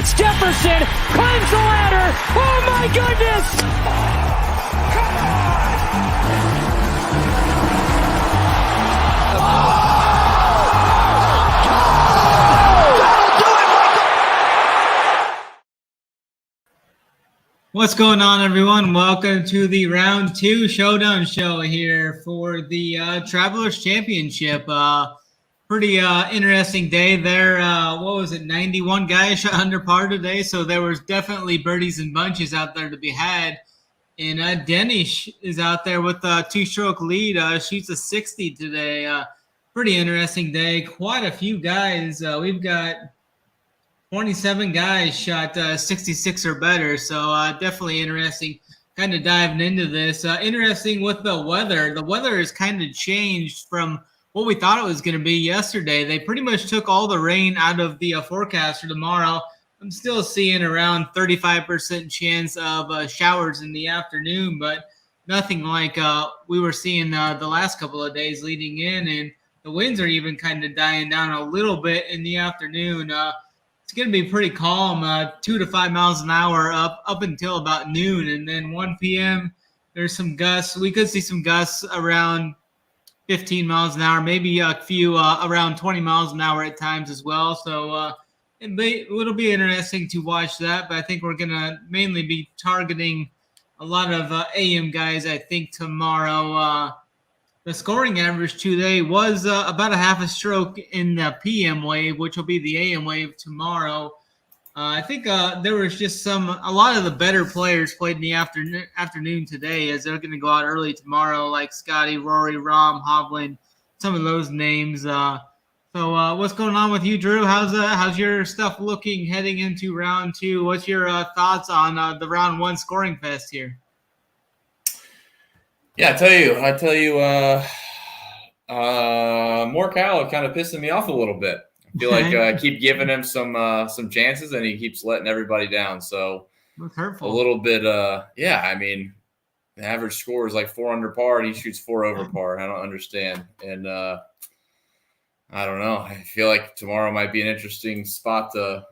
It's Jefferson, climbs the ladder. Oh my goodness! Come What's going on, everyone? Welcome to the Round 2 Showdown show here for the Travelers Championship. Pretty interesting day there. What was it, 91 guys shot under par today, so there was definitely birdies and bunches out there to be had. And Denny is out there with a two-stroke lead, shoots a 60 today. Pretty interesting day. Quite a few guys. We've got 27 guys shot 66 or better, so definitely interesting kind of diving into this. Interesting with the weather. The weather has kind of changed from what we thought it was going to be yesterday. They pretty much took all the rain out of the forecast for tomorrow. I'm still seeing around 35% chance of showers in the afternoon, but nothing like we were seeing the last couple of days leading in, and the winds are even kind of dying down a little bit in the afternoon. It's going to be pretty calm, 2 to 5 miles an hour up until about noon. And then 1 p.m., there's some gusts. We could see some gusts around 15 miles an hour, maybe a few around 20 miles an hour at times as well. So it'll be interesting to watch that. But I think we're going to mainly be targeting a lot of AM guys, I think, tomorrow. The scoring average today was about a half a stroke in the PM wave, which will be the AM wave tomorrow. I think there was just a lot of the better players played in the afternoon today, as they're going to go out early tomorrow, like Scotty, Rory, Rahm, Hovland, some of those names. So what's going on with you, Drew? How's your stuff looking heading into round 2? What's your thoughts on the round 1 scoring fest here? Yeah, I tell you, Morikawa kind of pissing me off a little bit. I feel like I keep giving him some chances, and he keeps letting everybody down. So that's hurtful. A little bit, yeah. I mean, the average score is like 4 under par, and he shoots 4 over par. I don't understand, and I don't know. I feel like tomorrow might be an interesting spot to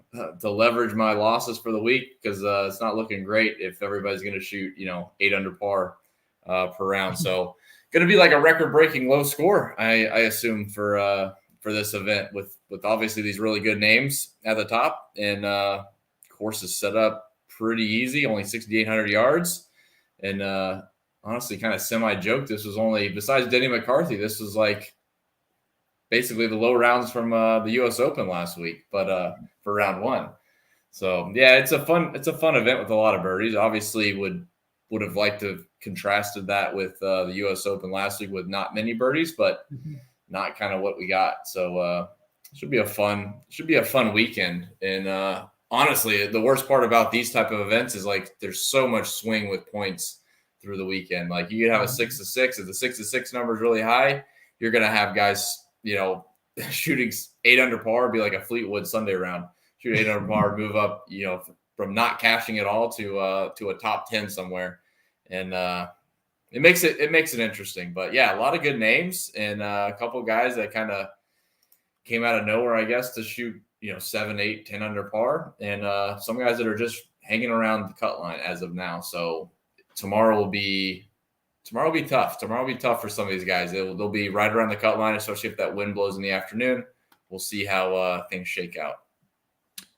leverage my losses for the week, because it's not looking great if everybody's going to shoot 8 under par per round. So going to be like a record-breaking low score, I assume, for this event with obviously these really good names at the top, and course is set up pretty easy, only 6,800 yards, and honestly kind of semi-joke. This was only, besides Denny McCarthy, this was like basically the low rounds from the U.S. Open last week, but for round 1. So yeah, it's a fun event with a lot of birdies. Obviously would have liked to have contrasted that with the U.S. Open last week with not many birdies, but not kind of what we got. So should be a fun weekend. And honestly, the worst part about these type of events is like there's so much swing with points through the weekend. Like you could have a 6-6. If the 6-6 number is really high, you're going to have guys, shooting 8 under par, be like a Fleetwood Sunday round, shoot 8 under par, move up, from not cashing at all to a top 10 somewhere. And it makes it interesting. But yeah, a lot of good names, and a couple of guys that kind of came out of nowhere, I guess, to shoot 7, 8, 10 under par, and some guys that are just hanging around the cut line as of now. So tomorrow will be tough. Tomorrow will be tough for some of these guys. They'll be right around the cut line, especially if that wind blows in the afternoon. We'll see how things shake out.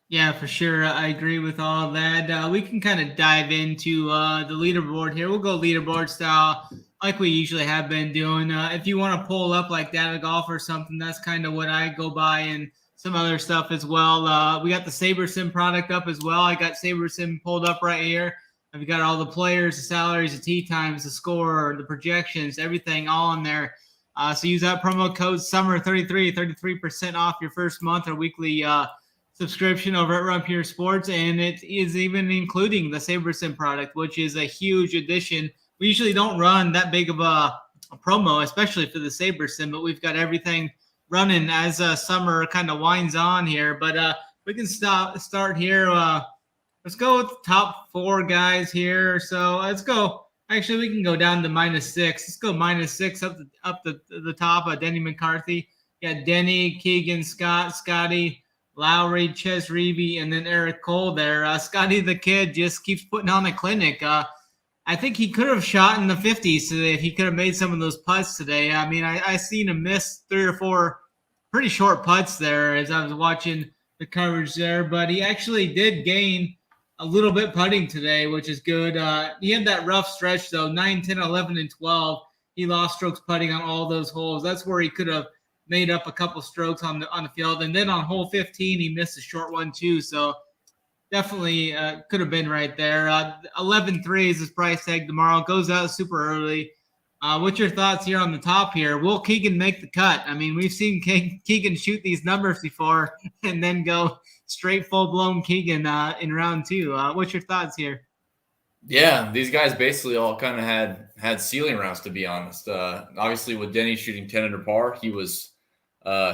Yeah, for sure. I agree with all of that. We can kind of dive into the leaderboard here. We'll go leaderboard style like we usually have been doing. If you want to pull up like Data Golf or something, that's kind of what I go by, and some other stuff as well. We got the SaberSim product up as well. I got SaberSim pulled up right here. I've got all the players, the salaries, the tee times, the score, the projections, everything all in there. So use that promo code SUMMER33, 33% off your first month or weekly subscription over at Run Pure Sports, and it is even including the SaberSim product, which is a huge addition. We usually don't run that big of a promo, especially for the SaberSim, but we've got everything running as summer kind of winds on here. But we can start here. Let's go with the top 4 guys here. So let's go. Actually, we can go down to -6. Let's go -6 up the top. Denny McCarthy. Got Denny, Keegan, Scotty, Lowry, Ches Reavie, and then Eric Cole there. Scotty the Kid just keeps putting on a clinic. I think he could have shot in the 50s today if he could have made some of those putts today. I mean, I seen him miss 3 or 4 pretty short putts there as I was watching the coverage there, but he actually did gain a little bit putting today, which is good. He had that rough stretch, though, 9, 10, 11, and 12. He lost strokes putting on all those holes. That's where he could have made up a couple strokes on the field. And then on hole 15, he missed a short one, too. So definitely could have been right there. 11-3 is his price tag tomorrow. Goes out super early. What's your thoughts here on the top here? Will Keegan make the cut? I mean, we've seen Keegan shoot these numbers before and then go straight full-blown Keegan in round 2. What's your thoughts here? Yeah, these guys basically all kind of had ceiling rounds, to be honest. Obviously, with Denny shooting 10 under par, he was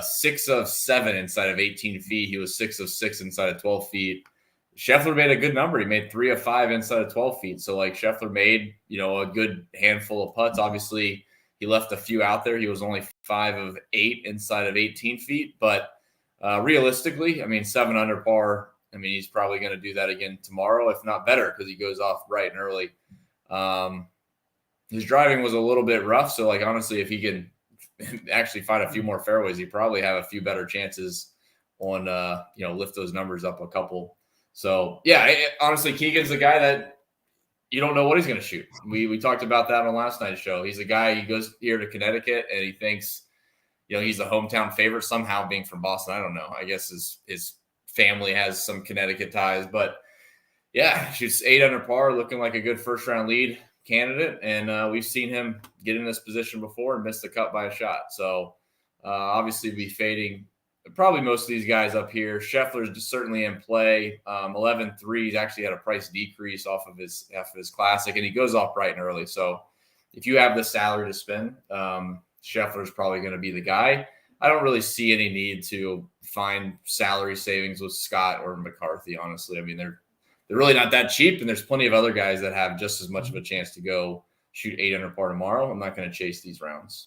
6 of 7 inside of 18 feet. He was 6 of 6 inside of 12 feet. Scheffler made a good number. He made 3 of 5 inside of 12 feet. So, like, Scheffler made, a good handful of putts. Obviously, he left a few out there. He was only 5 of 8 inside of 18 feet. But realistically, I mean, 7 under par, I mean, he's probably going to do that again tomorrow, if not better, because he goes off bright and early. His driving was a little bit rough. So, like, honestly, if he can actually find a few more fairways, he probably have a few better chances on, lift those numbers up a couple. So, yeah, honestly, Keegan's the guy that you don't know what he's going to shoot. We talked about that on last night's show. He's a guy, he goes here to Connecticut, and he thinks, he's a hometown favorite somehow being from Boston. I don't know. I guess his family has some Connecticut ties. But, yeah, shoots 8 under par, looking like a good first-round lead candidate. And we've seen him get in this position before and miss the cut by a shot. So, obviously, be fading probably most of these guys up here. Scheffler's certainly in play. 11-3. He's actually had a price decrease off of his classic, and he goes off bright and early. So if you have the salary to spend, Scheffler's probably going to be the guy. I don't really see any need to find salary savings with Scott or McCarthy, honestly. I mean, they're really not that cheap, and there's plenty of other guys that have just as much of a chance to go shoot 8 under par tomorrow. I'm not going to chase these rounds.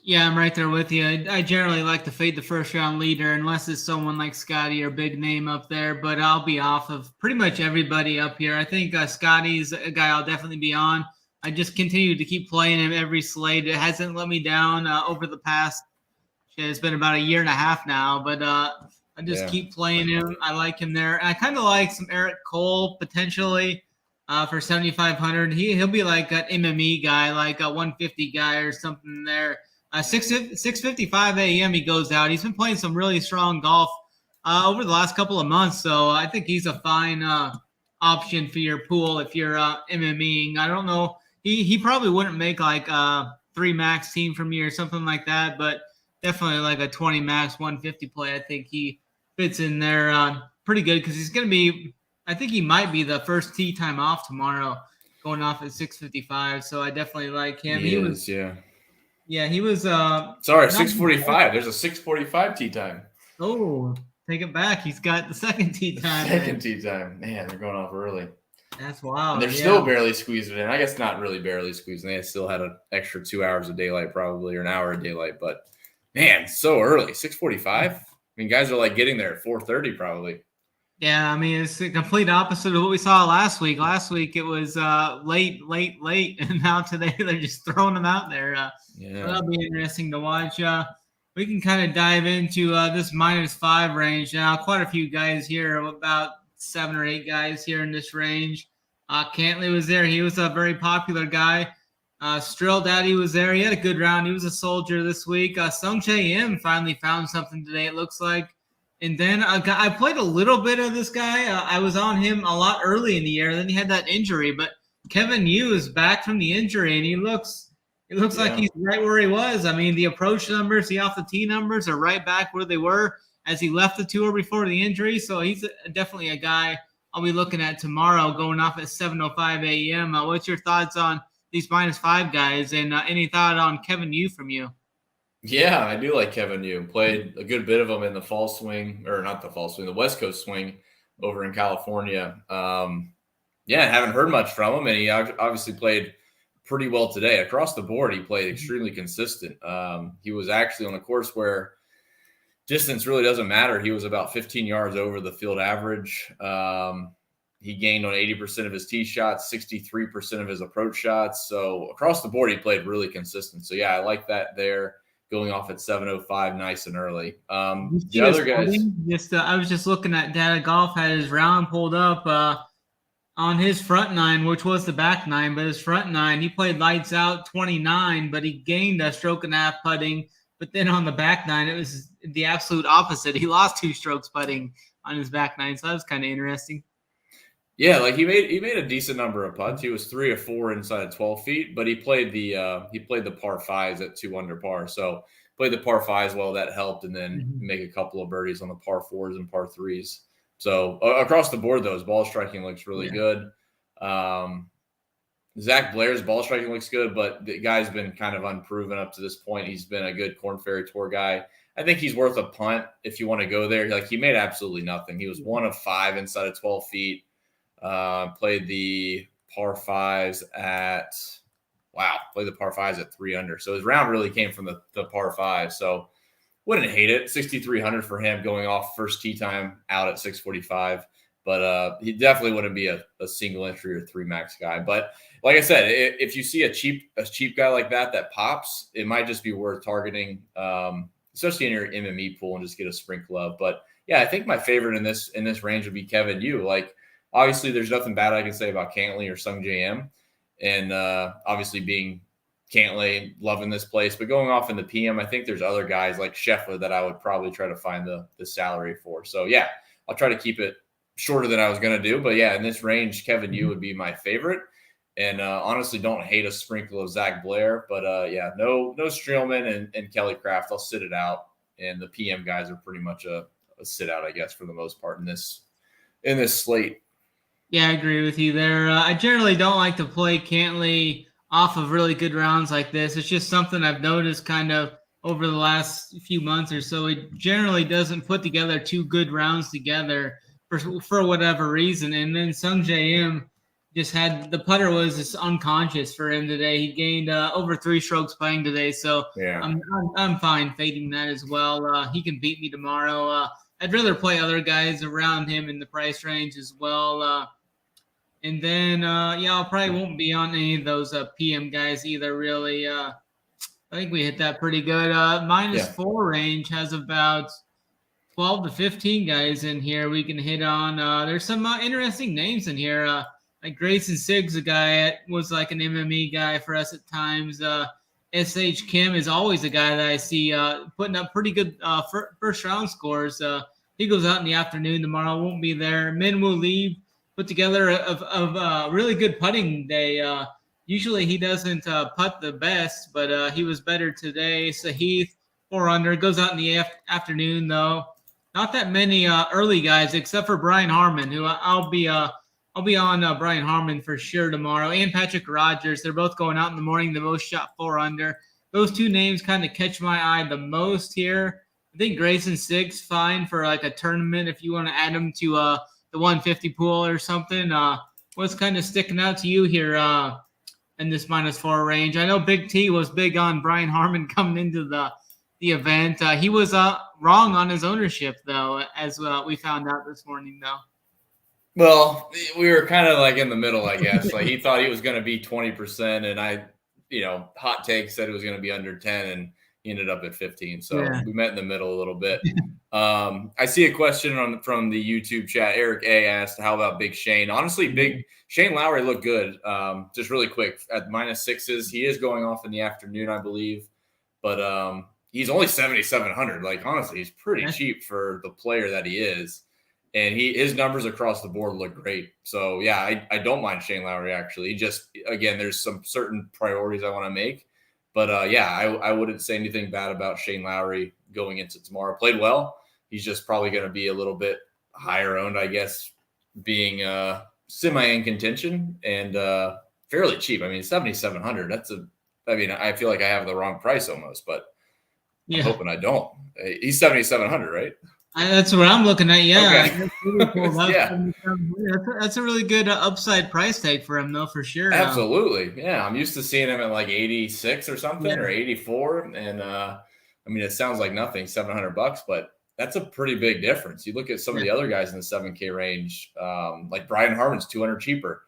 Yeah, I'm right there with you. I generally like to fade the first-round leader unless it's someone like Scotty or big name up there, but I'll be off of pretty much everybody up here. I think Scotty's a guy I'll definitely be on. I just continue to keep playing him every slate. It hasn't let me down over the past – it's been about a year and a half now, but I just keep playing him. I like him there. And I kind of like some Eric Cole potentially for 7,500. He'll be like an MME guy, like a 150 guy or something there. 6:55 a.m. he goes out. He's been playing some really strong golf over the last couple of months, so I think he's a fine option for your pool if you're MMEing. I don't know. He probably wouldn't make like a 3 max team for me or something like that, but definitely like a 20 max 150 play. I think he fits in there pretty good because he's going to be – I think he might be the first tee time off tomorrow, going off at 6:55, so I definitely like him. He was. Yeah, he was. Sorry, 6:45. There's a 6:45 tee time. Oh, take it back. He's got the second tee time. Tee time. Man, they're going off early. That's wild. And they're still barely squeezing it in. I guess not really barely squeezing. They still had an extra 2 hours of daylight probably, or an hour of daylight. But, man, so early. 6:45? I mean, guys are like getting there at 4:30 probably. Yeah, I mean, it's the complete opposite of what we saw last week. Last week it was late, and now today they're just throwing them out there. So that'll be interesting to watch. We can kind of dive into this -5 range now. Quite a few guys here, about 7 or 8 guys here in this range. Cantley was there. He was a very popular guy. Strill Daddy was there. He had a good round. He was a soldier this week. Sung Chae Im finally found something today, it looks like. And then I played a little bit of this guy. I was on him a lot early in the year. Then he had that injury. But Kevin Yu is back from the injury, and he looks like he's right where he was. I mean, the approach numbers, the off the tee numbers are right back where they were as he left the tour before the injury. So he's definitely a guy I'll be looking at tomorrow going off at 7:05 a.m. What's your thoughts on these -5 guys, and any thought on Kevin Yu from you? Yeah, I do like Kevin Yu. Played a good bit of him in the fall swing, or not the fall swing, the West Coast swing over in California. Haven't heard much from him, and he obviously played pretty well today. Across the board, he played extremely consistent. He was actually on a course where distance really doesn't matter. He was about 15 yards over the field average. He gained on 80% of his tee shots, 63% of his approach shots. So across the board, he played really consistent. So yeah, I like that there. Going off at 7:05, nice and early. The other guys, I was just looking at Data Golf, had his round pulled up on his front nine, which was the back nine, but his front nine, he played lights out 29, but he gained a stroke and a half putting. But then on the back nine, it was the absolute opposite. He lost 2 strokes putting on his back nine, so that was kind of interesting. Yeah, like he made a decent number of putts. He was 3 of 4 inside of 12 feet, but he played the par fives at 2 under par. So played the par fives well, that helped, and then make a couple of birdies on the par fours and par threes. So across the board, though, his ball striking looks really good. Zach Blair's ball striking looks good, but the guy's been kind of unproven up to this point. He's been a good Korn Ferry Tour guy. I think he's worth a punt if you want to go there. Like, he made absolutely nothing. He was 1 of 5 inside of 12 feet. Played the par fives at 3 under. So his round really came from the par five. So wouldn't hate it. 6,300 for him going off first tee time out at 6:45. But he definitely wouldn't be a single entry or 3 max guy. But like I said, if you see a cheap guy like that pops, it might just be worth targeting, especially in your MME pool, and just get a sprinkle of. But yeah, I think my favorite in this range would be Kevin Yu. Like, obviously, there's nothing bad I can say about Cantlay or Sung JM, and obviously being Cantlay, loving this place. But going off in the PM, I think there's other guys like Scheffler that I would probably try to find the salary for. So yeah, I'll try to keep it shorter than I was going to do. But yeah, in this range, Kevin Yu would be my favorite. And honestly, don't hate a sprinkle of Zach Blair. But yeah, no Streelman and Kelly Craft. I'll sit it out. And the PM guys are pretty much a sit out, I guess, for the most part in this slate. Yeah, I agree with you there. I generally don't like to play Cantlay off of really good rounds like this. It's just something I've noticed kind of over the last few months or so. He generally doesn't put together 2 good rounds together for whatever reason. And then Sung JM just had the putter was just unconscious for him today. He gained over 3 strokes playing today, so yeah, I'm fine fading that as well. He can beat me tomorrow. I'd rather play other guys around him in the price range as well. And then, I probably won't be on any of those PM guys either, really. I think we hit that pretty good. -4 range has about 12 to 15 guys in here we can hit on. There's some interesting names in here. Like Grayson Siggs, a guy that was like an MME guy for us at times. S.H. Kim is always a guy that I see putting up pretty good first round scores. He goes out in the afternoon tomorrow, won't be there. Min Woo Lee put together a really good putting day. Usually he doesn't putt the best, but he was better today. Sahith, 4 under, goes out in the afternoon though. Not that many early guys except for Brian Harman, who I'll be on Brian Harman for sure tomorrow, and Patrick Rogers. They're both going out in the morning. The most shot 4 under. Those 2 names kind of catch my eye the most here. I think Grayson Siggs fine for like a tournament if you want to add him to the 150 pool or something. What's kind of sticking out to you here in this -4 range? I know Big T was big on Brian Harman coming into the event. He was wrong on his ownership, though, as we found out this morning, though. Well, we were kind of like in the middle, I guess. Like, he thought he was going to be 20%, and I, hot take said it was going to be under 10, and he ended up at 15. So we met in the middle a little bit. I see a question from the YouTube chat. Eric A asked, how about Big Shane? Honestly, Big Shane Lowry looked good. Just really quick, at -6s, he is going off in the afternoon, I believe. But he's only 7,700. Like, honestly, he's pretty cheap for the player that he is. And his numbers across the board look great. So, yeah, I don't mind Shane Lowry, actually. He just, again, there's some certain priorities I want to make. But, I wouldn't say anything bad about Shane Lowry going into tomorrow. Played well. He's just probably going to be a little bit higher owned, I guess, being semi in contention and fairly cheap. I mean, 7,700. I feel like I have the wrong price almost, but I'm hoping I don't. He's 7,700, right? That's what I'm looking at. Yeah. Okay. That's a really good upside price tag for him, though, for sure. Absolutely. Yeah. I'm used to seeing him at like 86 or something or 84. And I mean, it sounds like nothing, $700, but that's a pretty big difference. You look at some of the other guys in the 7K range, like Brian Harman's 200 cheaper.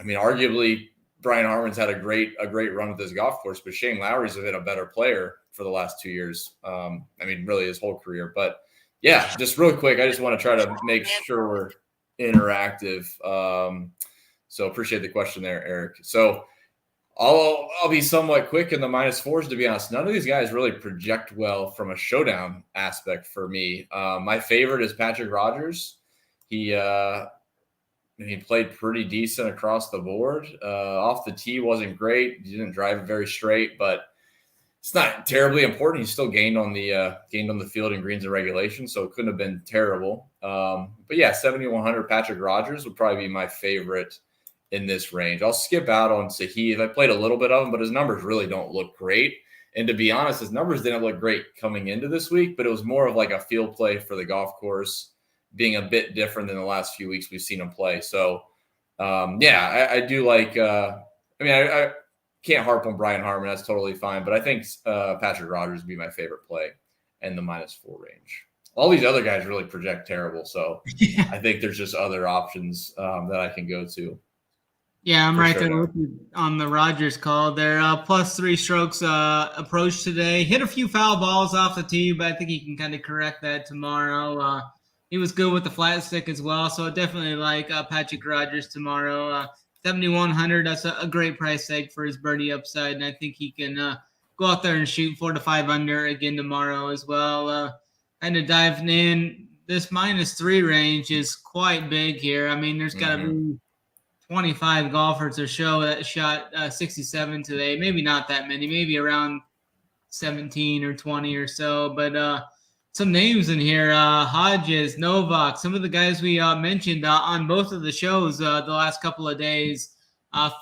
I mean, arguably Brian Harman's had a great run with this golf course, but Shane Lowry's been a better player for the last 2 years. I mean, really his whole career. But yeah, just real quick, I just want to try to make sure we're interactive. So appreciate the question there, Eric. So I'll be somewhat quick in the -4s, to be honest. None of these guys really project well from a showdown aspect for me. My favorite is Patrick Rodgers. He played pretty decent across the board. Off the tee wasn't great. He didn't drive it very straight, but it's not terribly important. He still gained on the field in greens and regulation, so it couldn't have been terrible. But yeah, 7,100 Patrick Rodgers would probably be my favorite in this range. I'll skip out on Sahith. I played a little bit of him, but his numbers really don't look great. And to be honest, his numbers didn't look great coming into this week, but it was more of like a field play for the golf course, being a bit different than the last few weeks we've seen him play. So, I do like I can't harp on Brian Harman. That's totally fine. But I think Patrick Rodgers would be my favorite play in the -4 range. All these other guys really project terrible. So I think there's just other options that I can go to. Yeah, I'm right there with you on the Rodgers call. They're +3 strokes approach today. Hit a few foul balls off the tee, but I think he can kind of correct that tomorrow. He was good with the flat stick as well, so definitely like Patrick Rodgers tomorrow. 7,100, that's a great price tag for his birdie upside, and I think he can go out there and shoot 4 to 5 under again tomorrow as well. Kind of diving in, this -3 range is quite big here. I mean, there's got to be 25 golfers or so that shot 67 today. Maybe not that many, maybe around 17 or 20 or so. But some names in here, Hodges, Novak, some of the guys we mentioned on both of the shows the last couple of days.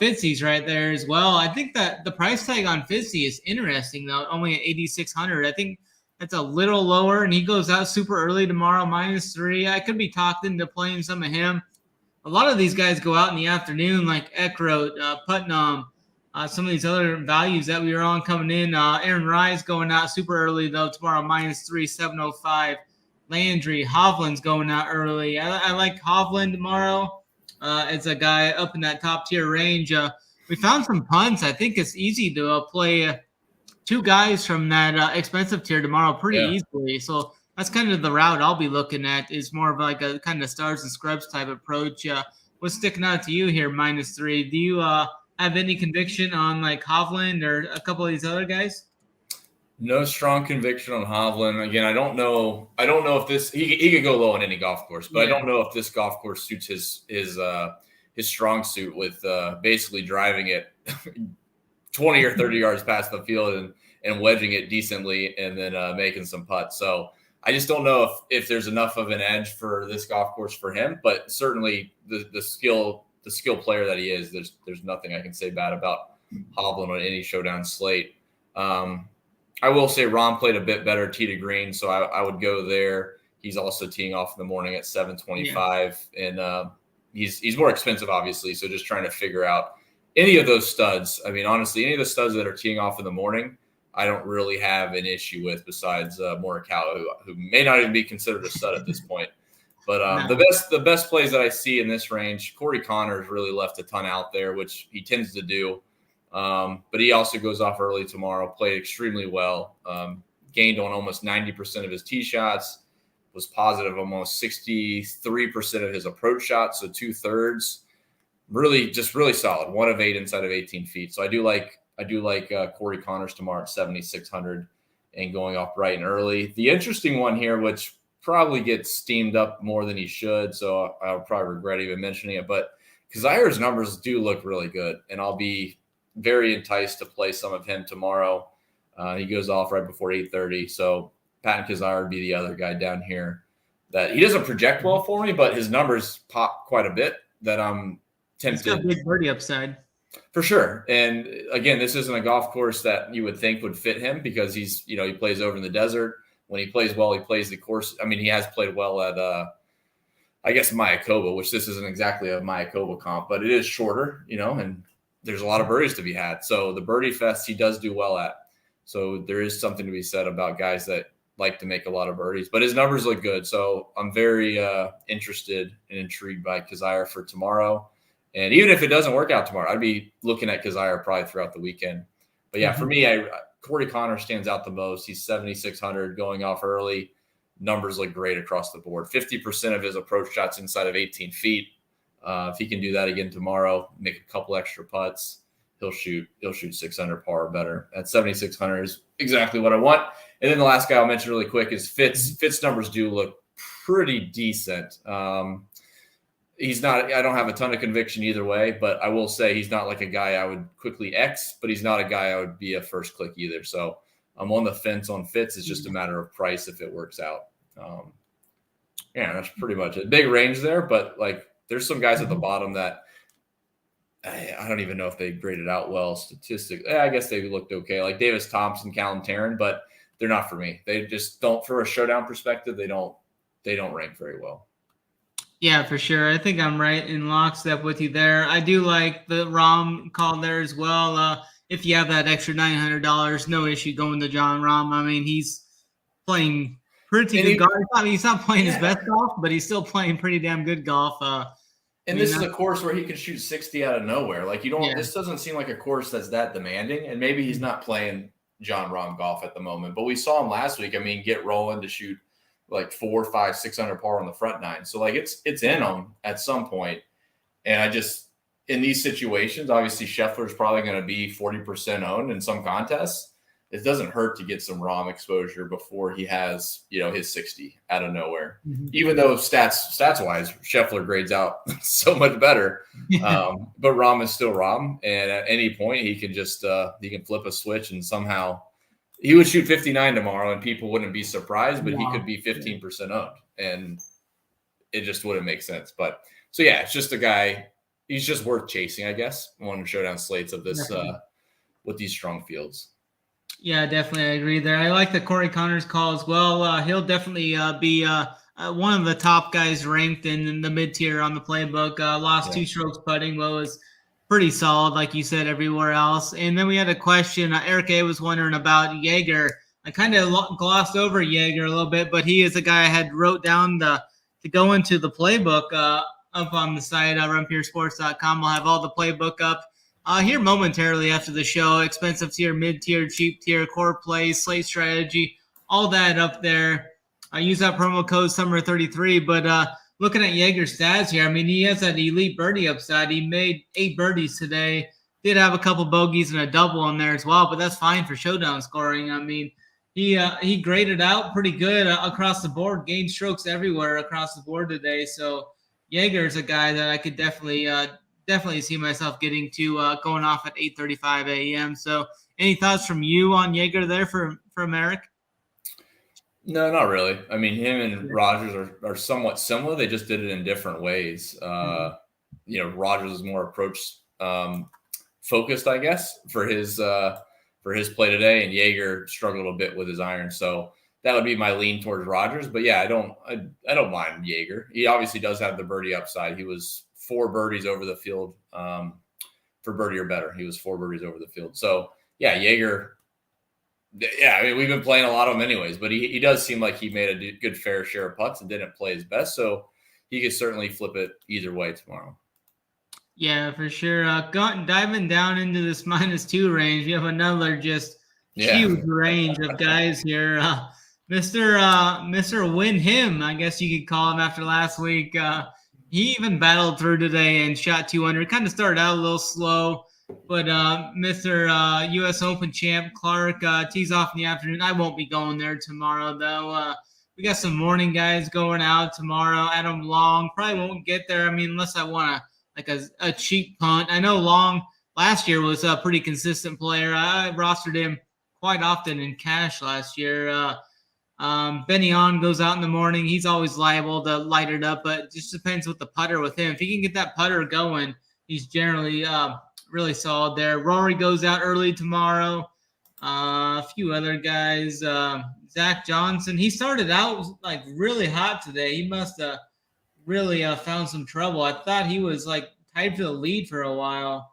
Fitzy's right there as well. I think that the price tag on Fitzy is interesting, though, only at 8,600. I think that's a little lower, and he goes out super early tomorrow, -3. I could be talked into playing some of him. A lot of these guys go out in the afternoon, like Eckroat, Putnam, some of these other values that we were on coming in. Aaron Rye's going out super early, though, tomorrow, -3, 705. Landry, Hovland's going out early. I like Hovland tomorrow as a guy up in that top-tier range. We found some punts. I think it's easy to play 2 guys from that expensive tier tomorrow pretty easily. So that's kind of the route I'll be looking at, is more of like a kind of stars and scrubs type approach. What's sticking out to you here, -3? Do you have any conviction on like Hovland or a couple of these other guys? No strong conviction on Hovland. Again, I don't know if this he could go low on any golf course, but I don't know if this golf course suits his strong suit with basically driving it 20 or 30 yards past the field and wedging it decently and then making some putts. So I just don't know if there's enough of an edge for this golf course for him, but certainly the skill player that he is, there's nothing I can say bad about Hovland on any showdown slate. I will say Ron played a bit better tee to green, so I would go there. He's also teeing off in the morning at 725, and he's more expensive, obviously. So just trying to figure out any of those studs. I mean, honestly, any of the studs that are teeing off in the morning, I don't really have an issue with, besides Morikawa, who may not even be considered a stud at this point. But the best plays that I see in this range, Corey Connors really left a ton out there, which he tends to do. But he also goes off early tomorrow, played extremely well, gained on almost 90% of his tee shots, was positive almost 63% of his approach shots, so 2/3. Really solid, 1 of 8 inside of 18 feet. So I do like Corey Connors tomorrow at 7,600 and going off bright and early. The interesting one here, which probably gets steamed up more than he should, so I'll probably regret even mentioning it, but Kazire's numbers do look really good, and I'll be very enticed to play some of him tomorrow. He goes off right before 8:30, so Patton Kazire would be the other guy down here that he doesn't project well for me, but his numbers pop quite a bit that I'm tempted. He's got a big birdie upside. For sure. And again, this isn't a golf course that you would think would fit him because he plays over in the desert. When he plays well, he plays the course. I mean, he has played well at, I guess, Mayakoba, which this isn't exactly a Mayakoba comp, but it is shorter, and there's a lot of birdies to be had. So the birdie fest he does do well at. So there is something to be said about guys that like to make a lot of birdies, but his numbers look good. So I'm very interested and intrigued by Kazire for tomorrow. And even if it doesn't work out tomorrow, I'd be looking at Kazire probably throughout the weekend. But yeah, for me, Corey Connor stands out the most. He's 7,600 going off early. Numbers look great across the board. 50% of his approach shots inside of 18 feet. If he can do that again tomorrow, make a couple extra putts, he'll shoot 600 par or better. At 7,600 is exactly what I want. And then the last guy I'll mention really quick is Fitz. Fitz numbers do look pretty decent. He's not, I don't have a ton of conviction either way, but I will say he's not like a guy I would quickly X, but he's not a guy I would be a first click either. So I'm on the fence on Fitz. It's just a matter of price if it works out. Yeah, that's pretty much it. Big range there, but like there's some guys at the bottom that I don't even know if they graded out well statistically. I guess they looked okay, like Davis Thompson, Callum Tarrant, but they're not for me. They just don't, for a showdown perspective, they don't rank very well. Yeah, for sure. I think I'm right in lockstep with you there. I do like the Rahm call there as well. If you have that extra $900, no issue going to Jon Rahm. I mean, he's playing pretty good golf. I mean, he's not playing his best golf, but he's still playing pretty damn good golf. And this is a course where he can shoot 60 out of nowhere. Like this doesn't seem like a course that's that demanding. And maybe he's not playing Jon Rahm golf at the moment, but we saw him last week. I mean, get rolling to shoot like 4, 5, 600 par on the front nine. So like it's in him at some point. And I just, in these situations, obviously Scheffler is probably going to be 40% owned in some contests. It doesn't hurt to get some Rahm exposure before he has, his 60 out of nowhere. Even though stats wise, Scheffler grades out so much better. But Rahm is still Rahm. And at any point he can just, he can flip a switch and somehow he would shoot 59 tomorrow and people wouldn't be surprised, but he could be 15% owned and it just wouldn't make sense. But so, yeah, it's just a guy, he's just worth chasing, I guess. One of showdown slates of this, with these strong fields. Yeah, definitely. I agree there. I like the Corey Connors call as well. He'll definitely be one of the top guys ranked in the mid-tier on the playbook. Lost 2 strokes putting, but was pretty solid, like you said, everywhere else. And then we had a question. Eric A. was wondering about Jaeger. I kind of glossed over Jaeger a little bit, but he is a guy I had wrote down to go into the playbook up on the site, runpuresports.com. We'll have all the playbook up here momentarily after the show. Expensive tier, mid-tier, cheap tier, core plays, slate strategy, all that up there. I use that promo code SUMMER33, but looking at Jaeger's stats here, I mean, he has that elite birdie upside. He made 8 birdies today. Did have a couple bogeys and a double in there as well, but that's fine for showdown scoring. I mean, he graded out pretty good across the board, gained strokes everywhere across the board today. So Jaeger's a guy that I could definitely see myself getting to going off at 8:35 a.m. So any thoughts from you on Jaeger there from Eric? No, not really. I mean, him and Rogers are somewhat similar. They just did it in different ways. Rogers is more approach focused, I guess, for his play today, and Jaeger struggled a bit with his iron. So that would be my lean towards Rogers. But yeah, I don't mind Jaeger. He obviously does have the birdie upside. He was 4 birdies over the field for birdie or better. He was 4 birdies over the field. So yeah, Jaeger. Yeah, I mean, we've been playing a lot of them anyways, but he does seem like he made a good fair share of putts and didn't play his best, so he could certainly flip it either way tomorrow. Yeah, for sure. Diving down into this -2 range, you have another just huge range of guys here. Mr. Win Him, I guess you could call him after last week. He even battled through today and shot 200. Kind of started out a little slow. But Mr. U.S. Open champ Clark tees off in the afternoon. I won't be going there tomorrow, though. We got some morning guys going out tomorrow. Adam Long probably won't get there. I mean, unless I want a cheap punt. I know Long last year was a pretty consistent player. I rostered him quite often in cash last year. Benny On goes out in the morning. He's always liable to light it up, but it just depends with the putter with him. If he can get that putter going, he's generally really solid there. Rory goes out early tomorrow. A few other guys. Zach Johnson. He started out like really hot today. He must have really found some trouble. I thought he was like tied for the lead for a while.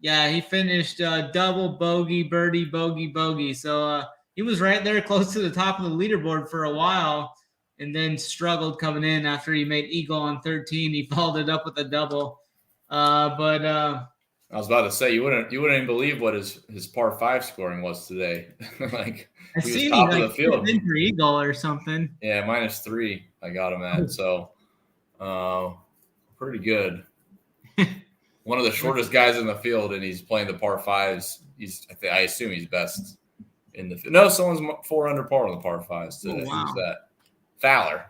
Yeah, he finished double, bogey, birdie, bogey, bogey. So he was right there close to the top of the leaderboard for a while and then struggled coming in after he made eagle on 13. He followed it up with a double. But I was about to say, you wouldn't even believe what his par 5 scoring was today. Like I he was seen top he of the field. For eagle or something. Yeah, -3 I got him at. So pretty good. One of the shortest guys in the field, and he's playing the par 5s. I assume he's best in the field. No, someone's 4 under par on the par 5s today. Oh, wow. Who's that?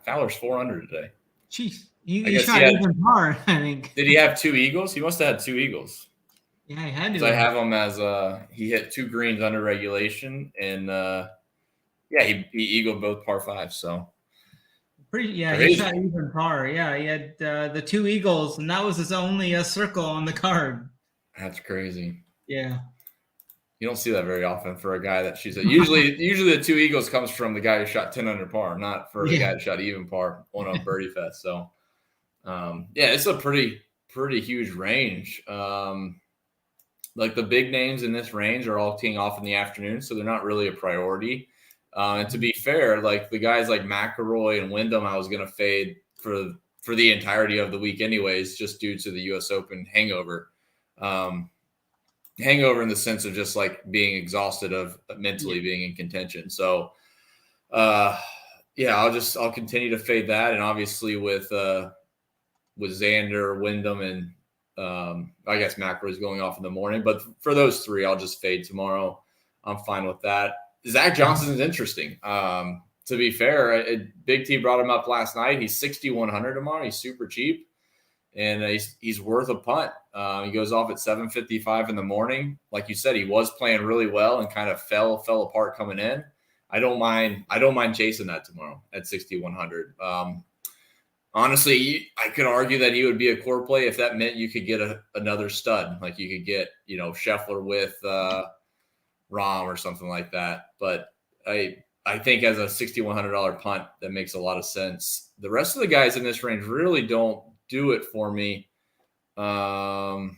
Fowler's 4 under today. Jeez. He shot even par, I think. Did he have 2 eagles? He must have had 2 eagles. Yeah, he had to. I have him as he hit 2 greens under regulation, and he eagled both par 5s. So he crazy. shot even par. Yeah, he had the 2 eagles, and that was his only circle on the card. That's crazy. Yeah. You don't see that very often for a guy that shoots it. Usually the 2 eagles comes from the guy who shot 10 under par, not for the guy who shot even par on a birdie fest. So, it's a pretty huge range. Like the big names in this range are all teeing off in the afternoon, so they're not really a priority. And to be fair, like the guys like McIlroy and Wyndham, I was going to fade for the entirety of the week anyways, just due to the U.S. Open hangover. Hangover in the sense of just like being exhausted of mentally being in contention. So, I'll continue to fade that. And obviously with Xander, Wyndham, and I guess McIlroy's going off in the morning, but for those 3, I'll just fade tomorrow. I'm fine with that. Zach Johnson is interesting. To be fair, Big T brought him up last night. He's 6,100 tomorrow. He's super cheap, and he's worth a punt. He goes off at 7:55 in the morning. Like you said, he was playing really well and kind of fell apart coming in. I don't mind chasing that tomorrow at 6,100. Honestly, I could argue that he would be a core play if that meant you could get another stud, like you could get Scheffler with Rahm or something like that. But I think as a $6,100 punt, that makes a lot of sense. The rest of the guys in this range really don't do it for me. I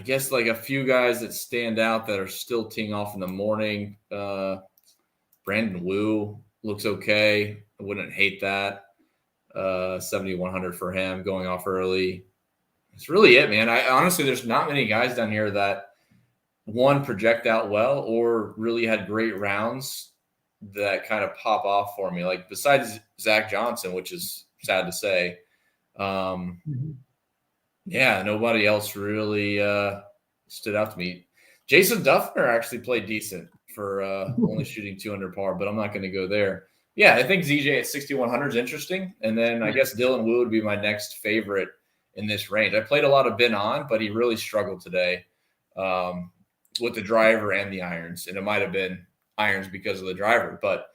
guess like a few guys that stand out that are still teeing off in the morning. Brandon Wu looks okay. I wouldn't hate that. 7,100 for him going off early. It's really it, man. Honestly, there's not many guys down here that one project out well or really had great rounds that kind of pop off for me. Like besides Zach Johnson, which is sad to say. Nobody else really stood out to me. Jason Duffner actually played decent for only shooting 2 under par, but I'm not going to go there. Yeah, I think ZJ at 6,100 is interesting. And then I guess Dylan Wu would be my next favorite in this range. I played a lot of Ben On, but he really struggled today with the driver and the irons. And it might have been irons because of the driver. But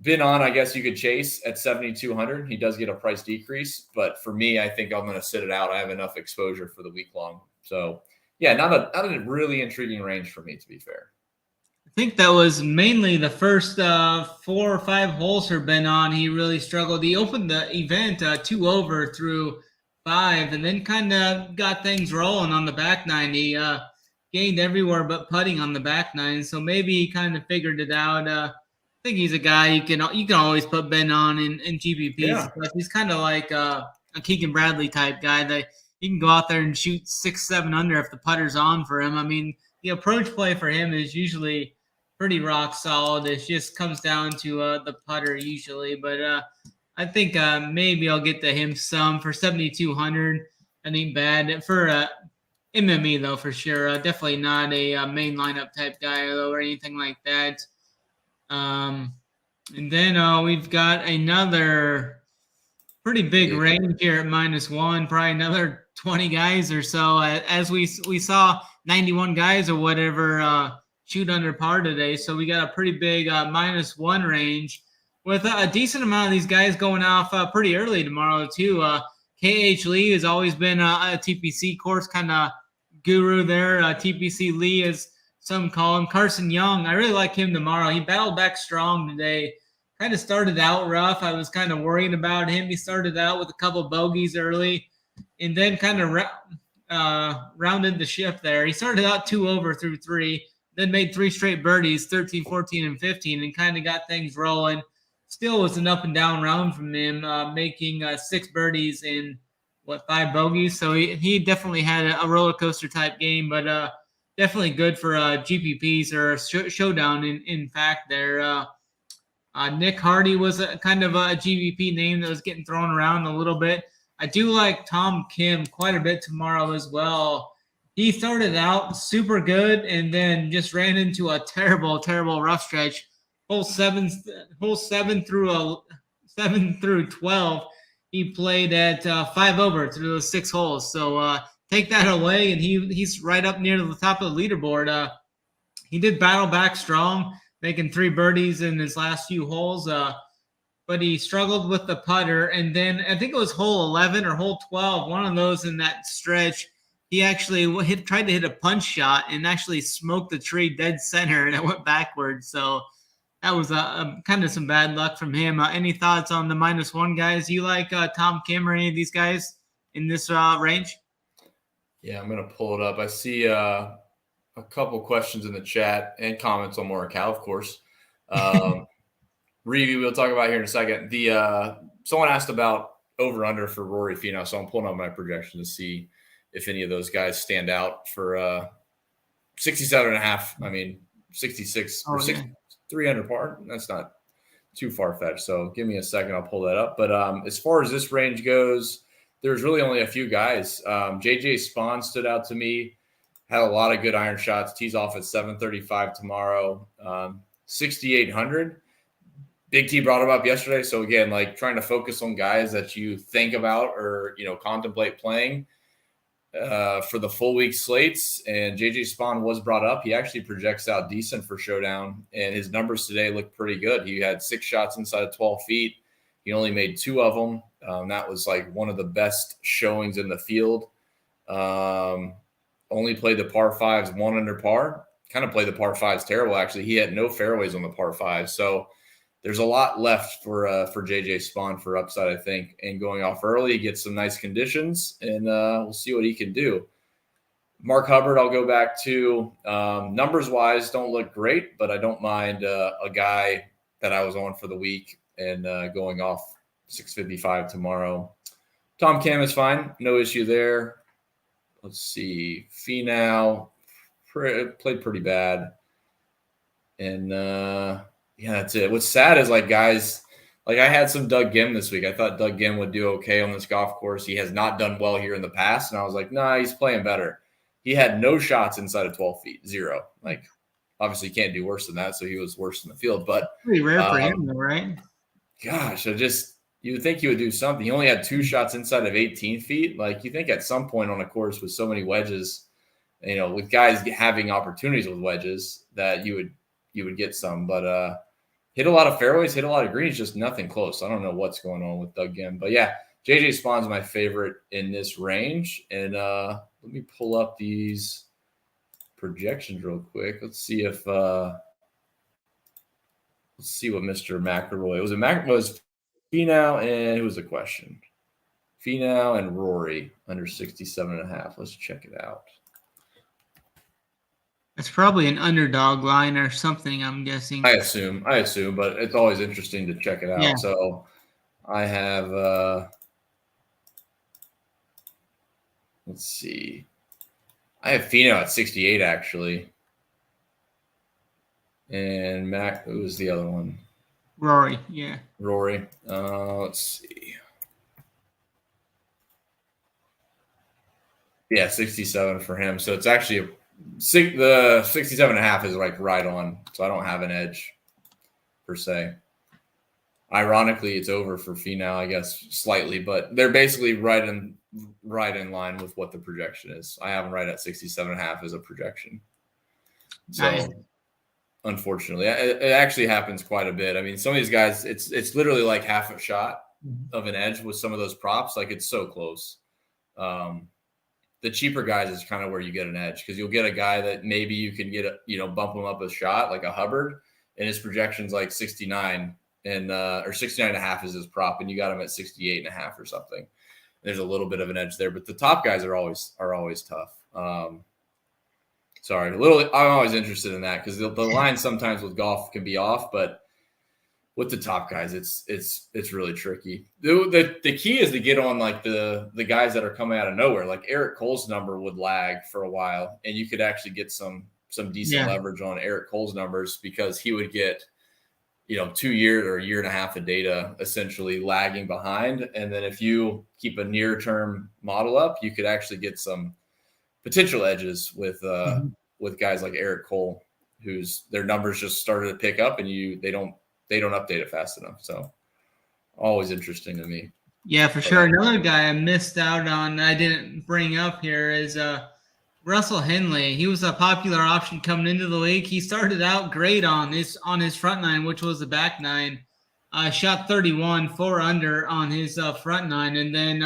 Ben On, I guess you could chase at 7,200. He does get a price decrease. But for me, I think I'm going to sit it out. I have enough exposure for the week long. So, not a really intriguing range for me, to be fair. I think that was mainly the first 4 or 5 holes for Ben On. He really struggled. He opened the event 2 over through 5 and then kind of got things rolling on the back 9. He gained everywhere but putting on the back 9. So maybe he kind of figured it out. I think he's a guy you can always put Ben On in GPPs. Yeah. He's kind of like a Keegan Bradley type guy that you can go out there and shoot 6-7 under if the putter's on for him. I mean, the approach play for him is usually pretty rock solid. It just comes down to the putter usually. But I think maybe I'll get to him some for 7,200. I think bad for MME though, for sure. Definitely not a main lineup type guy though, or anything like that. And then we've got another pretty big range here at -1, probably another 20 guys or so. As we saw 91 guys or whatever shoot under par today. So we got a pretty big -1 range with a decent amount of these guys going off pretty early tomorrow too. KH Lee has always been a TPC course kind of guru there. TPC Lee, as some call him. Carson Young, I really like him tomorrow. He battled back strong today. Kind of started out rough. I was kind of worried about him. He started out with a couple bogeys early and then kind of rounded the ship there. He started out 2 over through 3, then made 3 straight birdies, 13, 14, and 15, and kind of got things rolling. Still was an up and down round from him, making 6 birdies in 5 bogeys. So he definitely had a roller coaster type game, but definitely good for GPPs or showdown. In fact, there. Nick Hardy was a kind of a GVP name that was getting thrown around a little bit. I do like Tom Kim quite a bit tomorrow as well. He started out super good and then just ran into a terrible, terrible rough stretch. Hole 7 through 12, he played at 5 over through those 6 holes. So take that away, and he's right up near the top of the leaderboard. He did battle back strong, making 3 birdies in his last few holes, but he struggled with the putter. And then I think it was hole 11 or hole 12, one of those in that stretch, he actually tried to hit a punch shot and actually smoked the tree dead center, and it went backwards. So that was kind of some bad luck from him. Any thoughts on the -1 guys? You like Tom Kim or any of these guys in this range? Yeah, I'm going to pull it up. I see a couple questions in the chat and comments on Morikawa, of course. Review we'll talk about here in a second. Someone asked about over-under for Rory Finau, so I'm pulling up my projection to see if any of those guys stand out for 67.5. I mean, 66 or 3 under par. That's not too far-fetched. So give me a second. I'll pull that up. But as far as this range goes, there's really only a few guys. JJ Spawn stood out to me. Had a lot of good iron shots. Tees off at 735 tomorrow. 6,800. Big T brought him up yesterday. So again, like trying to focus on guys that you think about or, contemplate playing for the full week slates. And JJ Spawn was brought up. He actually projects out decent for Showdown, and his numbers today look pretty good. He had 6 shots inside of 12 feet. He only made 2 of them. That was like one of the best showings in the field. Only played the par 5s 1 under par. Kind of played the par 5s terrible, actually. He had no fairways on the par 5s. So there's a lot left for JJ Spawn for upside, I think. And going off early, he gets some nice conditions, and we'll see what he can do. Mark Hubbard, I'll go back to. Numbers-wise, don't look great, but I don't mind a guy that I was on for the week and going off 655 tomorrow. Tom Kim is fine. No issue there. Let's see. Finau played pretty bad. And, that's it. What's sad is, guys, I had some Doug Gim this week. I thought Doug Gim would do okay on this golf course. He has not done well here in the past. And I was like, nah, he's playing better. He had no shots inside of 12 feet, 0. Obviously can't do worse than that, so he was worse in the field. But pretty rare for him, though, right? Gosh, you would think he would do something. He only had 2 shots inside of 18 feet. You think at some point on a course with so many wedges, with guys having opportunities with wedges, that you would get some. But hit a lot of fairways, hit a lot of greens, just nothing close. I don't know what's going on with Doug Gim. But yeah, JJ Spawn's my favorite in this range. And let me pull up these projections real quick. Let's see what Mr. McElroy was. Finau and who was the question? Finau and Rory under 67.5. Let's check it out. It's probably an underdog line or something, I'm guessing. I assume, but it's always interesting to check it out. Yeah. So I have let's see. I have Finau at 68 actually. And who was the other one? Rory, yeah. Rory. Let's see. Yeah, 67 for him. So it's actually the 67.5 is right on. So I don't have an edge per se. Ironically, it's over for Finau, I guess, slightly, but they're basically right in line with what the projection is. I have them right at 67.5 as a projection. So nice. Unfortunately, it actually happens quite a bit. I mean, some of these guys, it's literally like half a shot of an edge with some of those props. It's so close. The cheaper guys is kind of where you get an edge because you'll get a guy that maybe you can get bump him up a shot like a Hubbard, and his projection's 69 and or 69.5 is his prop, and you got him at 68.5 or something. There's a little bit of an edge there, but the top guys are always tough. Sorry, I'm always interested in that because the line sometimes with golf can be off, but with the top guys, it's really tricky. The key is to get on like the guys that are coming out of nowhere. Like Eric Cole's number would lag for a while, and you could actually get some decent leverage on Eric Cole's numbers because he would get 2 years or a year and a half of data essentially lagging behind. And then if you keep a near term model up, you could actually get some potential edges with guys like Eric Cole, whose their numbers just started to pick up and they don't update it fast enough. So always interesting to me. Yeah, for sure. Another guy I missed out on, I didn't bring up here is Russell Henley. He was a popular option coming into the league. He started out great on his front nine, which was the back nine. Shot 31, 4 under on his front nine, and then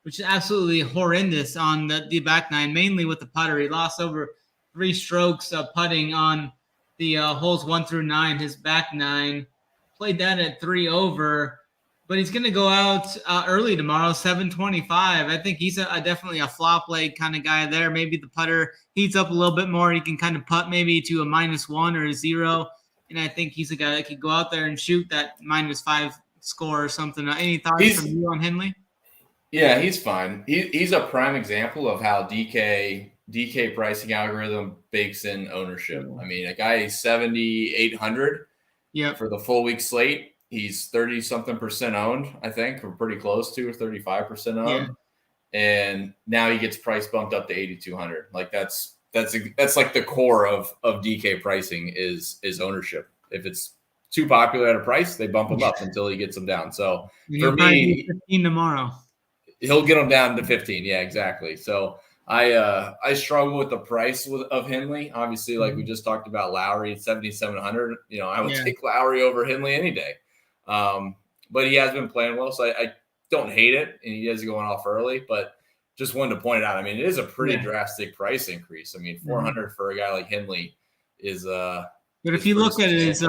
which is absolutely horrendous on the back nine, mainly with the putter. He lost over 3 strokes putting on the holes 1 through 9. His back nine played that at 3 over. But he's going to go out early tomorrow, 7:25. I think he's definitely a flop leg kind of guy there. Maybe the putter heats up a little bit more. He can kind of putt maybe to a -1 or a 0. And I think he's a guy that could go out there and shoot that -5 score or something. Any thoughts from you on Henley? Yeah, he's fine. He's a prime example of how DK pricing algorithm bakes in ownership. I mean, a guy is 7,800 for the full week slate. He's 30-something% owned, I think, or pretty close to, or 35% owned. Yeah. And now he gets price bumped up to 8,200. Like that's like the core of DK pricing is ownership. If it's too popular at a price, they bump him up until he gets them down. So for me, 15 tomorrow. He'll get them down to 15. Yeah, exactly. So I struggle with the price of Henley. Obviously, like we just talked about Lowry at 7,700. I would take Lowry over Henley any day. But he has been playing well, so I don't hate it, and he is going off early, but just wanted to point it out. I mean, it is a pretty drastic price increase. I mean, 400 for a guy like Henley is but if you look at his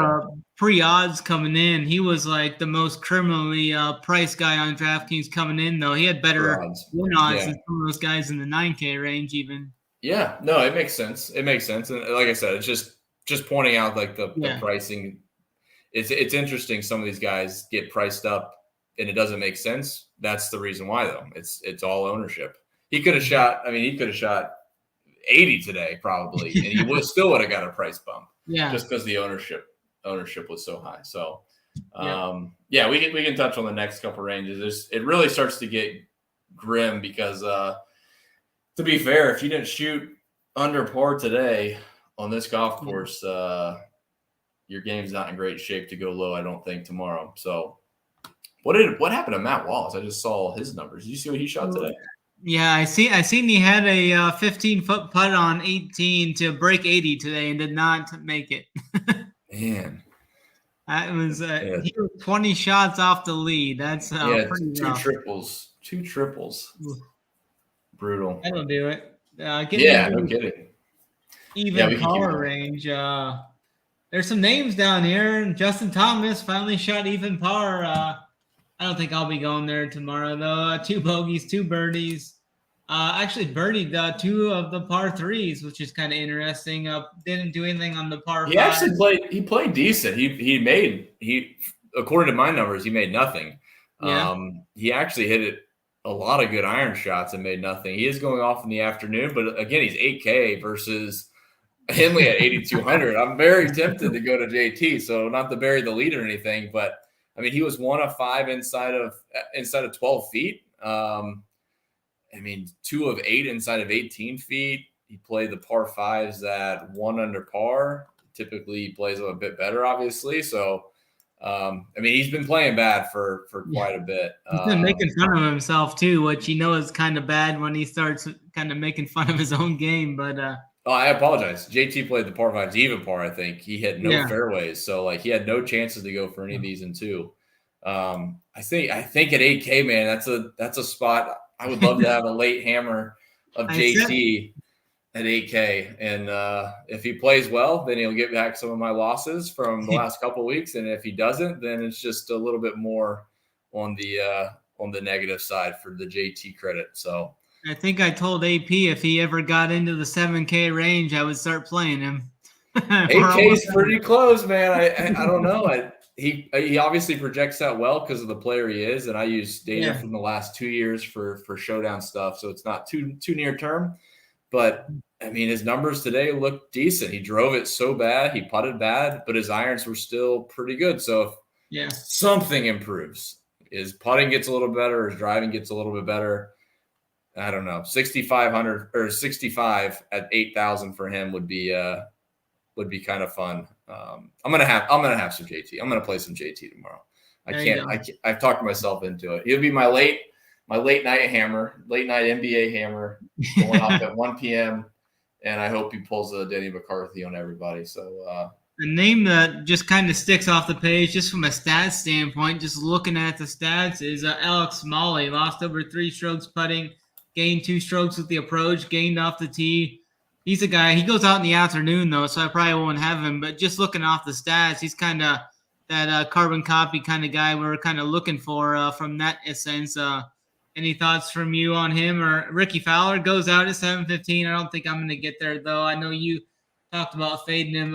pre-odds coming in, he was like the most criminally priced guy on DraftKings coming in, though. He had better win odds than some of those guys in the 9K range even. Yeah, no, it makes sense. And like I said, it's just pointing out like the pricing. It's interesting. Some of these guys get priced up and it doesn't make sense. That's the reason why, though. It's all ownership. He could have shot 80 today probably, and he still would have got a price bump. Yeah, just because the ownership was so high. So, we can touch on the next couple ranges. It really starts to get grim because, to be fair, if you didn't shoot under par today on this golf course, your game's not in great shape to go low, I don't think, tomorrow. So what happened to Matt Wallace? I just saw his numbers. Did you see what he shot today? Yeah, I seen he had a 15-foot putt on 18 to break 80 today and did not make it. Man. That was he was 20 shots off the lead. That's pretty rough. Two triples. Ooh. Brutal. That'll do it. No kidding. Even power range. There's some names down here. Justin Thomas finally shot even par. I don't think I'll be going there tomorrow, though. 2 bogeys, 2 birdies. Actually birdied 2 of the par 3s, which is kind of interesting. Didn't do anything on the par 5. He actually played decent. He according to my numbers, he made nothing. Yeah. He actually hit it a lot of good iron shots and made nothing. He is going off in the afternoon, but again, he's 8K versus Henley at 8,200. I'm very tempted to go to JT, so not to bury the lead or anything, but I mean, he was 1 of 5 inside of 12 feet. 2 of 8 inside of 18 feet. He played the par 5s at 1 under par. Typically, he plays a bit better, obviously. So, he's been playing bad for quite a bit. He's been making fun of himself too, which is kind of bad when he starts kind of making fun of his own game. But I apologize. JT played the par 5s even par, I think. He hit no fairways. So, he had no chances to go for any of these in 2. I think at 8K, man, that's a spot. I would love to have a late hammer of JT at 8K. And if he plays well, then he'll get back some of my losses from the last couple of weeks. And if he doesn't, then it's just a little bit more on the on the negative side for the JT credit. So I think I told AP if he ever got into the 7K range, I would start playing him. AK is pretty close, man. I don't know. He obviously projects out well because of the player he is, and I use data from the last 2 years for showdown stuff, so it's not too near term. But I mean, his numbers today look decent. He drove it so bad, he putted bad, but his irons were still pretty good. So if something improves, his putting gets a little better, his driving gets a little bit better. I don't know. 6,500 or 65 at 8,000 for him would be kind of fun. I'm gonna have some JT. I'm gonna play some JT tomorrow. I've talked myself into it. He'll be my late night hammer, late night NBA hammer, going off at 1 p.m. And I hope he pulls a Denny McCarthy on everybody. So the name that just kind of sticks off the page, just from a stats standpoint, just looking at the stats, is Alex Smalley. Lost over 3 strokes putting, gained 2 strokes with the approach, gained off the tee. He's a guy, he goes out in the afternoon, though, so I probably won't have him. But just looking off the stats, he's kind of that carbon copy kind of guy we're kind of looking for from that sense. Any thoughts from you on him? Or Ricky Fowler goes out at 7:15. I don't think I'm going to get there, though. I know you talked about fading him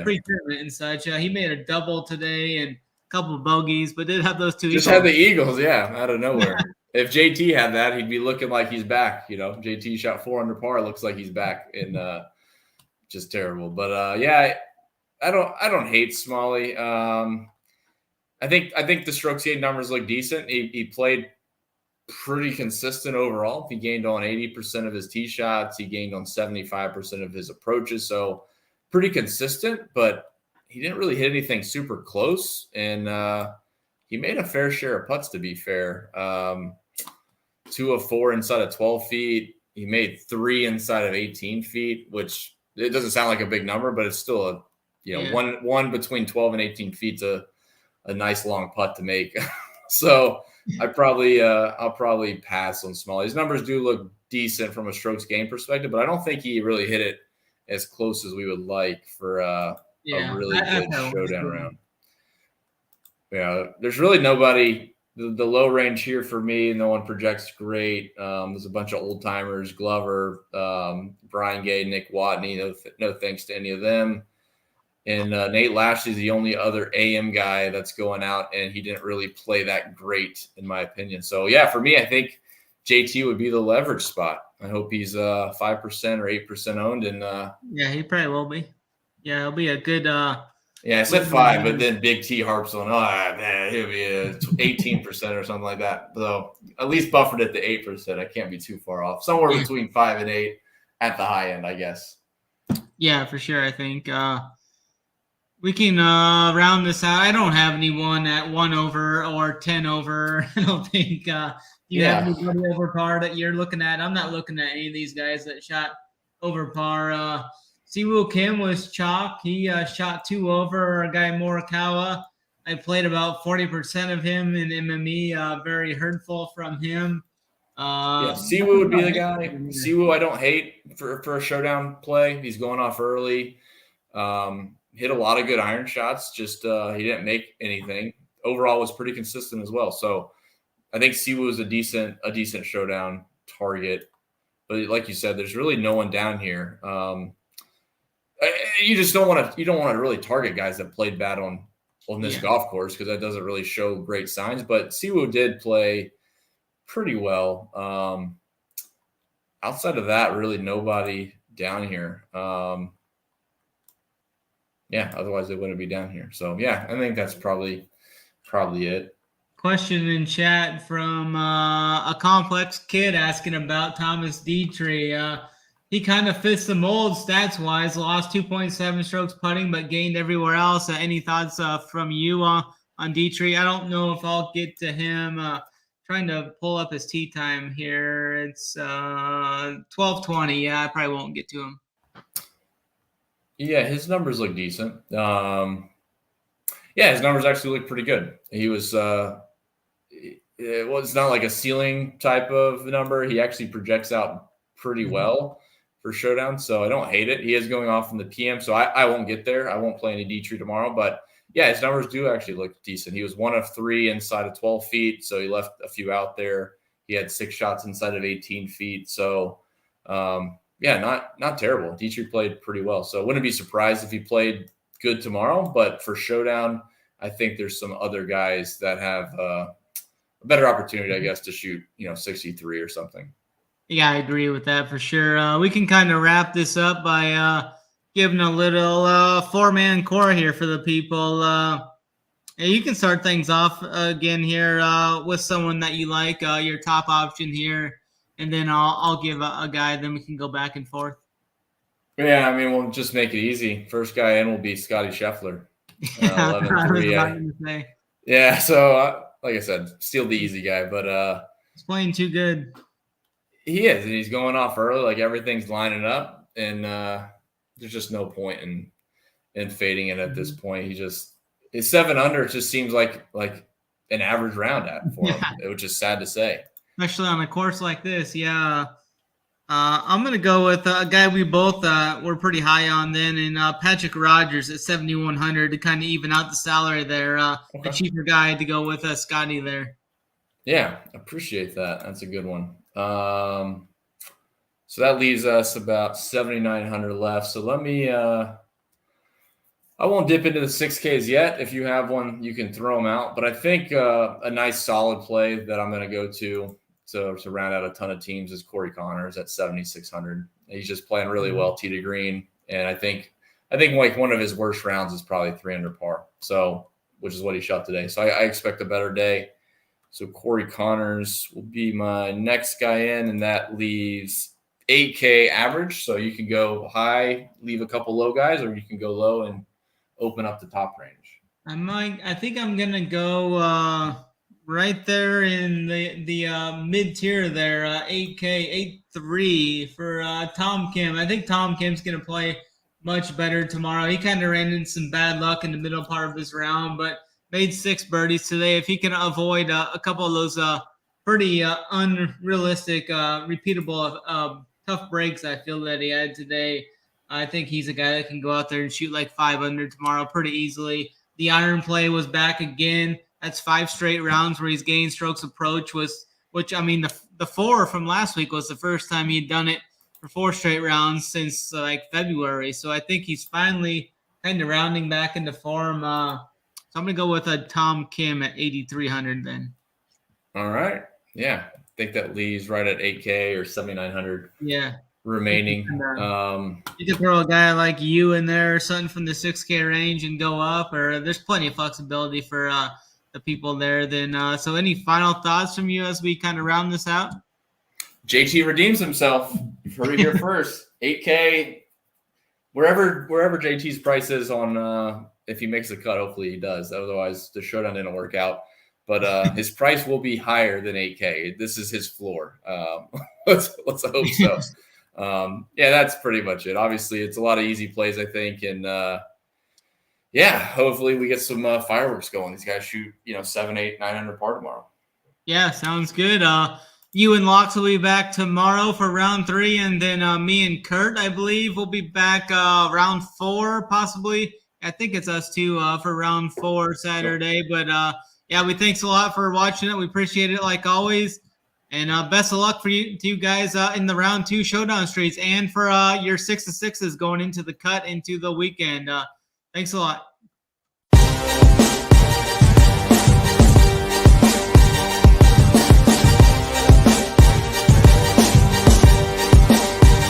pre-tournament and such. He made a double today and a couple of bogeys, but did have those 2 Just had the Eagles, out of nowhere. If JT had that, he'd be looking like he's back. JT shot 4 under par. Looks like he's back, and just terrible. But I don't hate Smalley. I think the strokes gained numbers look decent. He played pretty consistent overall. He gained on 80% of his tee shots. He gained on 75% of his approaches. So pretty consistent, but he didn't really hit anything super close. And he made a fair share of putts, to be fair. 2 of 4 inside of 12 feet. He made 3 inside of 18 feet, which it doesn't sound like a big number, but it's still one between 12 and 18 feet's a nice long putt to make. So I'll probably pass on Smalley. His numbers do look decent from a strokes gained perspective, but I don't think he really hit it as close as we would like for a really good showdown round. Yeah, there's really nobody. The low range here for me, no one projects great. There's a bunch of old timers: Glover, Brian Gay, Nick Watney. No thanks to any of them. And Nate Lashley's the only other AM guy that's going out, and he didn't really play that great, in my opinion. So, for me, I think JT would be the leverage spot. I hope he's 5% or 8% owned. And he probably will be. Yeah, it'll be a good I said 5, but then Big T harps on, he'll be 18% or something like that. So at least buffered at the 8%. I can't be too far off. Somewhere between 5 and 8 at the high end, I guess. Yeah, for sure, I think. We can round this out. I don't have anyone at 1 over or 10 over. I don't think you have anybody over par that you're looking at. I'm not looking at any of these guys that shot over par. Siwoo Kim was chalk. He shot 2 over. A guy Morikawa. I played about 40% of him in MME. Very hurtful from him. Siwoo would be the guy. Siwoo I don't hate for a showdown play. He's going off early. Hit a lot of good iron shots. Just he didn't make anything. Overall was pretty consistent as well. So I think Siwoo is a decent showdown target. But like you said, there's really no one down here. You just don't want to really target guys that played bad on this golf course, because that doesn't really show great signs. But Siwoo did play pretty well. Outside of that, really nobody down here. Otherwise they wouldn't be down here. So I think that's probably it. Question in chat from a complex kid asking about Thomas Dietrich. He kind of fits the mold stats wise. Lost 2.7 strokes putting, but gained everywhere else. Any thoughts from you on Dietrich? I don't know if I'll get to him. Trying to pull up his tee time here. It's 12:20. I probably won't get to him. Yeah, his numbers look decent. His numbers actually look pretty good. He was it's not like a ceiling type of number. He actually projects out pretty well for showdown, so I don't hate it. He is going off in the PM, so I won't get there. I won't play any Dietrich tomorrow, but yeah, his numbers do actually look decent. He was 1 of 3 inside of 12 feet, so he left a few out there. He had 6 shots inside of 18 feet. So, yeah, not terrible. Dietrich played pretty well. So I wouldn't be surprised if he played good tomorrow. But for Showdown, I think there's some other guys that have a better opportunity, I guess, to shoot, 63 or something. Yeah, I agree with that for sure. We can kind of wrap this up by giving a little 4-man core here for the people. You can start things off again here with someone that you like, your top option here, and then I'll give a guy. Then we can go back and forth. Yeah, I mean, we'll just make it easy. First guy in will be Scotty Scheffler. 11-3. Yeah, so like I said, still the easy guy, but he's playing too good. He is, and he's going off early. Like everything's lining up, and there's just no point in fading it at this point. His 7 under just seems like an average round for him, which is sad to say. Especially on a course like this, yeah. I'm going to go with a guy we both were pretty high on then, and Patrick Rogers at 7,100 to kind of even out the salary there. A cheaper guy to go with Scotty there. Yeah, appreciate that. That's a good one. So that leaves us about 7,900 left. So let me I won't dip into the 6Ks yet. If you have one, you can throw them out. But I think a nice solid play that I'm going to go to round out a ton of teams is Corey Connors at 7,600. He's just playing really well, tee to green. And I think like one of his worst rounds is probably 3 under par. So, which is what he shot today. So I expect a better day. So Corey Connors will be my next guy in, and that leaves 8K average. So you can go high, leave a couple low guys, or you can go low and open up the top range. I think I'm gonna go right there in the mid tier there, 8K 8-3 for Tom Kim. I think Tom Kim's gonna play much better tomorrow. He kind of ran into some bad luck in the middle part of his round, but made 6 birdies today. If he can avoid a couple of those pretty unrealistic, repeatable, tough breaks I feel that he had today, I think he's a guy that can go out there and shoot like 5 under tomorrow pretty easily. The iron play was back again. That's 5 straight rounds where he's gained strokes approach, which I mean, the 4 from last week was the first time he'd done it for 4 straight rounds since like February. So I think he's finally kind of rounding back into form. So I'm going to go with a Tom Kim at 8,300 then. All right. Yeah. I think that leaves right at 8K or 7,900 remaining. You could throw a guy like you in there or something from the 6K range and go up, or there's plenty of flexibility for the people there. Then, so any final thoughts from you as we kind of round this out? JT redeems himself. You've heard it here first. 8K, wherever JT's price is on if he makes the cut, hopefully he does. Otherwise, the showdown didn't work out. But his price will be higher than 8K. This is his floor. Let's hope so. Yeah, that's pretty much it. Obviously, it's a lot of easy plays, I think. And, hopefully we get some fireworks going. These guys shoot, 7, 8, 900 par tomorrow. Yeah, sounds good. You and Locks will be back tomorrow for round 3. And then me and Kurt, I believe, will be back round 4 possibly. I think it's us two for round 4 Saturday. But, we thanks a lot for watching it. We appreciate it like always. And best of luck for you guys in the round 2 showdown streets and for your 6 of 6s going into the cut into the weekend. Thanks a lot.